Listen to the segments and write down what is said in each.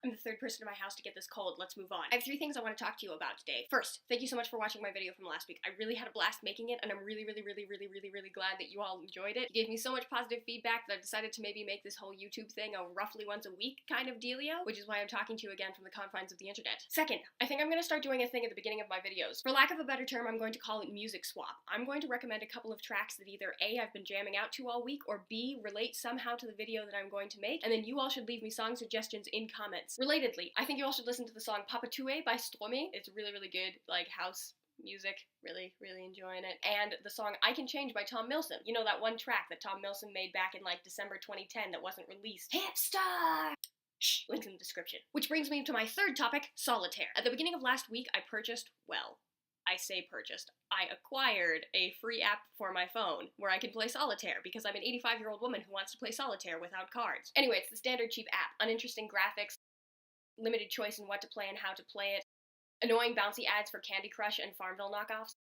I'm the third person in my house to get this cold. Let's move on. I have 3 things I want to talk to you about today. First, thank you so much for watching my video from last week. I really had a blast making it, and I'm really glad that you all enjoyed it. You gave me so much positive feedback that I've decided to maybe make this whole YouTube thing a roughly once a week kind of dealio, which is why I'm talking to you again from the confines of the internet. Second, I think I'm going to start doing a thing at the beginning of my videos. For lack of a better term, I'm going to call it music swap. I'm going to recommend a couple of tracks that either A, I've been jamming out to all week, or B, relate somehow to the video that I'm going to make, and then you all should leave me song suggestions in comments. Relatedly, I think you all should listen to the song Papa Tue by Stromae. It's really good, like house music, really enjoying it. And the song I Can Change by Tom Milson. You know, that one track that Tom Milson made back in like December 2010 that wasn't released. Hipster! Shh, links in the description. Which brings me to my third topic, Solitaire. At the beginning of last week, I acquired a free app for my phone where I can play Solitaire because I'm an 85-year-old woman who wants to play Solitaire without cards. Anyway, it's the standard cheap app. Uninteresting graphics, limited choice in what to play and how to play it, annoying bouncy ads for Candy Crush and Farmville knockoffs,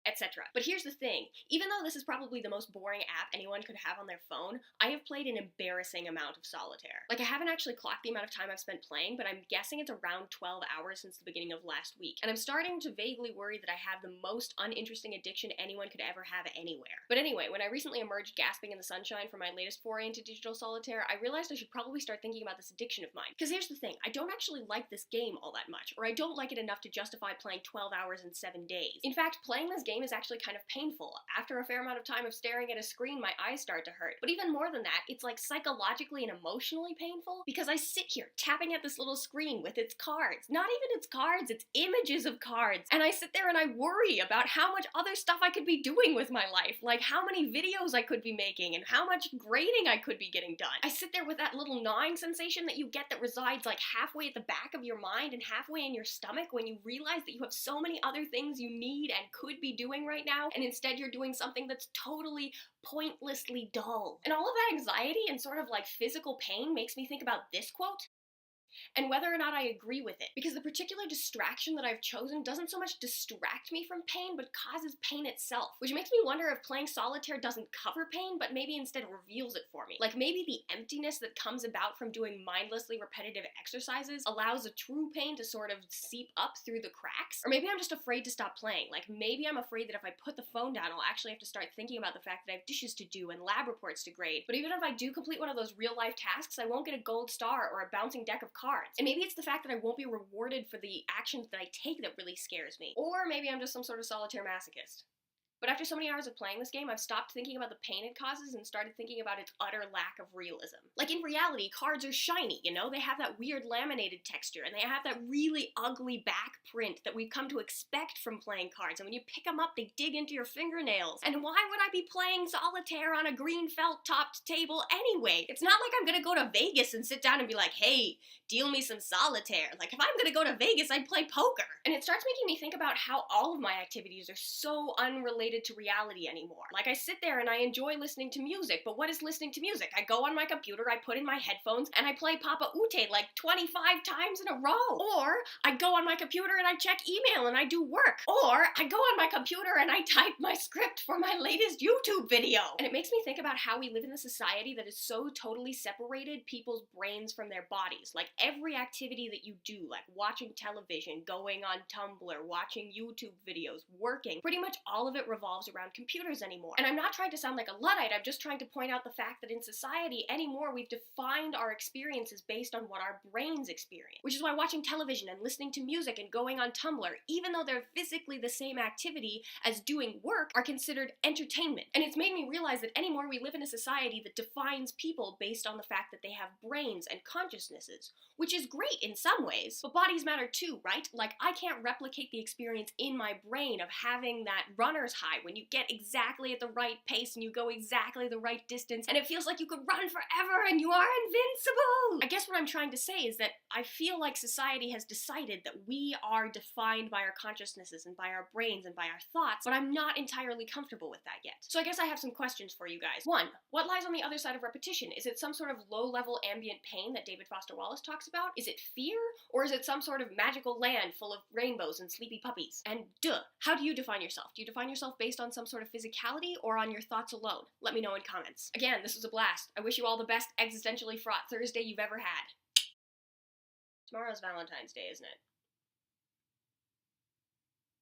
etc. But here's the thing, even though this is probably the most boring app anyone could have on their phone, I have played an embarrassing amount of Solitaire. Like, I haven't actually clocked the amount of time I've spent playing, but I'm guessing it's around 12 hours since the beginning of last week, and I'm starting to vaguely worry that I have the most uninteresting addiction anyone could ever have anywhere. But anyway, when I recently emerged gasping in the sunshine for my latest foray into digital solitaire, I realized I should probably start thinking about this addiction of mine. Because here's the thing, I don't actually like this game all that much, or I don't like it enough to justify playing 12 hours in 7 days. In fact, playing this game is actually kind of painful. After a fair amount of time of staring at a screen, my eyes start to hurt. But even more than that, it's like psychologically and emotionally painful because I sit here tapping at this little screen with its cards. Not even its cards, it's images of cards. And I sit there and I worry about how much other stuff I could be doing with my life. Like how many videos I could be making and how much grading I could be getting done. I sit there with that little gnawing sensation that you get that resides like halfway at the back of your mind and halfway in your stomach when you realize that you have so many other things you need and could be doing right now, and instead you're doing something that's totally pointlessly dull. And all of that anxiety and sort of like physical pain makes me think about this quote, and whether or not I agree with it, because the particular distraction that I've chosen doesn't so much distract me from pain, but causes pain itself, which makes me wonder if playing Solitaire doesn't cover pain, but maybe instead reveals it for me. Like maybe the emptiness that comes about from doing mindlessly repetitive exercises allows a true pain to sort of seep up through the cracks, or maybe I'm just afraid to stop playing. Like maybe I'm afraid that if I put the phone down, I'll actually have to start thinking about the fact that I have dishes to do and lab reports to grade, but even if I do complete one of those real-life tasks, I won't get a gold star or a bouncing deck of cards. And maybe it's the fact that I won't be rewarded for the actions that I take that really scares me. Or maybe I'm just some sort of solitaire masochist. But after so many hours of playing this game, I've stopped thinking about the pain it causes and started thinking about its utter lack of realism. Like in reality, cards are shiny, you know? They have that weird laminated texture, and they have that really ugly back print that we've come to expect from playing cards, and when you pick them up, they dig into your fingernails. And why would I be playing Solitaire on a green felt-topped table anyway? It's not like I'm gonna go to Vegas and sit down and be like, hey, deal me some Solitaire. Like, if I'm gonna go to Vegas, I'd play poker. And it starts making me think about how all of my activities are so unrelated to reality anymore. Like, I sit there and I enjoy listening to music, but what is listening to music? I go on my computer, I put in my headphones, and I play Papa Ute like 25 times in a row. Or I go on my computer and I check email and I do work. Or I go on my computer and I type my script for my latest YouTube video. And it makes me think about how we live in a society that is so totally separated people's brains from their bodies. Like, every activity that you do, like watching television, going on Tumblr, watching YouTube videos, working, pretty much all of it revolves around computers anymore. And I'm not trying to sound like a Luddite, I'm just trying to point out the fact that in society anymore we've defined our experiences based on what our brains experience. Which is why watching television and listening to music and going on Tumblr, even though they're physically the same activity as doing work, are considered entertainment. And it's made me realize that anymore we live in a society that defines people based on the fact that they have brains and consciousnesses, which is great in some ways, but bodies matter too, right? Like, I can't replicate the experience in my brain of having that runner's high when you get exactly at the right pace and you go exactly the right distance and it feels like you could run forever and you are invincible! I guess what I'm trying to say is that I feel like society has decided that we are defined by our consciousnesses and by our brains and by our thoughts, but I'm not entirely comfortable with that yet. So I guess I have some questions for you guys. 1. What lies on the other side of repetition? Is it some sort of low-level ambient pain that David Foster Wallace talks about? Is it fear? Or is it some sort of magical land full of rainbows and sleepy puppies? And how do you define yourself? Do you define yourself based on some sort of physicality or on your thoughts alone? Let me know in comments. Again, this was a blast. I wish you all the best existentially fraught Thursday you've ever had. Tomorrow's Valentine's Day, isn't it?